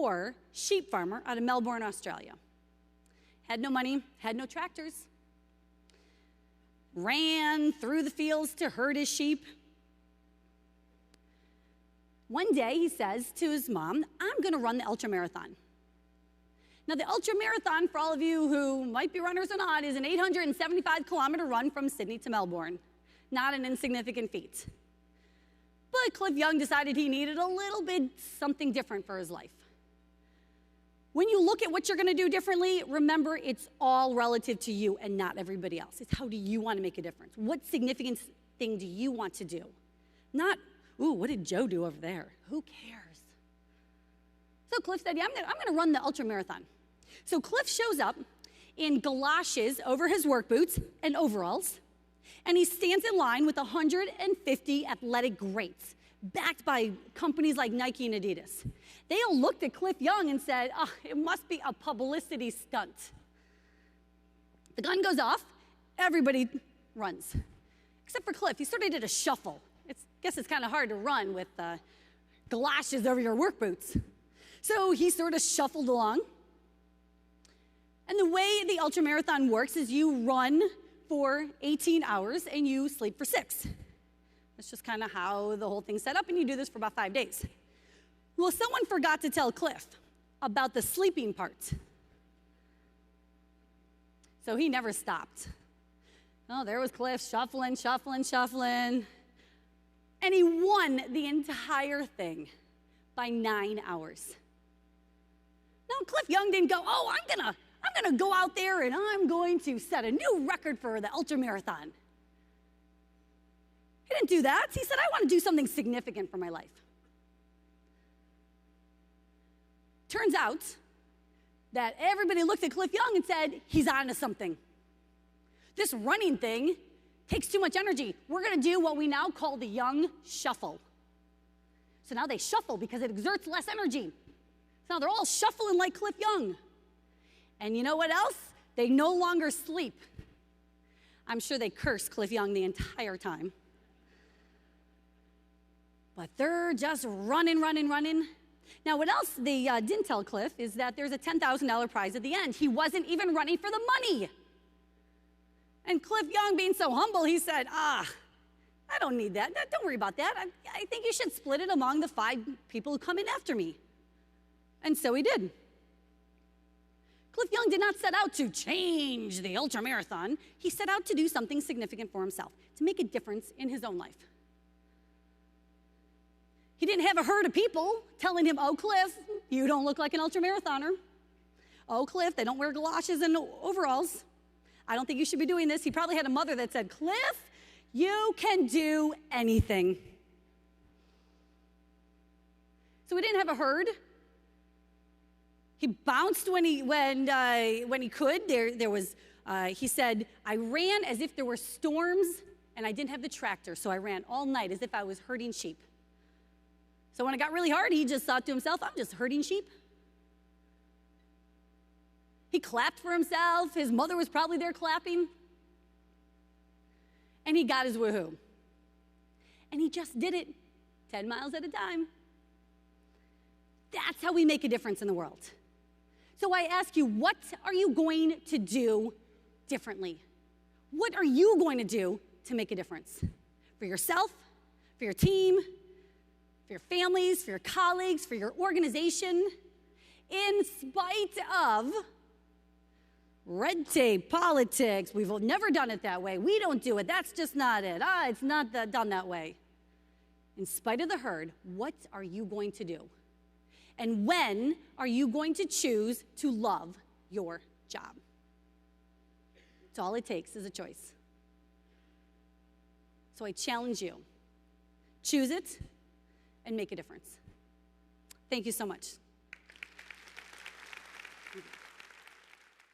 poor sheep farmer out of Melbourne, Australia. Had no money, had no tractors. Ran through the fields to herd his sheep. One day he says to his mom, I'm going to run the ultramarathon. Now the ultramarathon, for all of you who might be runners or not, is an 875-kilometer run from Sydney to Melbourne. Not an insignificant feat. But Cliff Young decided he needed a little bit something different for his life. When you look at what you're going to do differently, remember it's all relative to you and not everybody else. It's how do you want to make a difference? What significant thing do you want to do? Not, ooh, what did Joe do over there? Who cares? So Cliff said, yeah, I'm going to run the ultramarathon. So Cliff shows up in galoshes over his work boots and overalls, and he stands in line with 150 athletic greats, backed by companies like Nike and Adidas. They all looked at Cliff Young and said, oh, it must be a publicity stunt. The gun goes off, everybody runs. Except for Cliff, he sort of did a shuffle. I guess it's kind of hard to run with galoshes over your work boots. So he sort of shuffled along. And the way the ultramarathon works is you run for 18 hours and you sleep for 6. That's just kind of how the whole thing's set up, and you do this for about 5 days. Well, someone forgot to tell Cliff about the sleeping part. So he never stopped. Oh, there was Cliff shuffling. And he won the entire thing by 9 hours. Now, Cliff Young didn't go, oh, I'm gonna go out there and I'm going to set a new record for the ultramarathon. He didn't do that. He said, I want to do something significant for my life. Turns out that everybody looked at Cliff Young and said, he's on to something. This running thing takes too much energy. We're going to do what we now call the Young Shuffle. So now they shuffle because it exerts less energy. So now they're all shuffling like Cliff Young. And you know what else? They no longer sleep. I'm sure they cursed Cliff Young the entire time. But they're just running. Now, what else they didn't tell Cliff is that there's a $10,000 prize at the end. He wasn't even running for the money. And Cliff Young, being so humble, he said, I don't need that. Don't worry about that. I think you should split it among the 5 people who come in after me. And so he did. Cliff Young did not set out to change the ultramarathon. He set out to do something significant for himself, to make a difference in his own life. He didn't have a herd of people telling him, oh, Cliff, you don't look like an ultramarathoner. Oh, Cliff, they don't wear galoshes and overalls. I don't think you should be doing this. He probably had a mother that said, Cliff, you can do anything. So he didn't have a herd. He bounced when he could. He said, I ran as if there were storms and I didn't have the tractor, so I ran all night as if I was herding sheep. So when it got really hard, he just thought to himself, I'm just herding sheep. He clapped for himself. His mother was probably there clapping. And he got his woohoo. And he just did it 10 miles at a time. That's how we make a difference in the world. So I ask you, what are you going to do differently? What are you going to do to make a difference? For yourself, for your team, for your families, for your colleagues, for your organization, in spite of red tape, politics. We've never done it that way. We don't do it. That's just not it. It's not done that way. In spite of the herd, what are you going to do? And when are you going to choose to love your job? It's all it takes is a choice. So I challenge you. Choose it and make a difference. Thank you so much.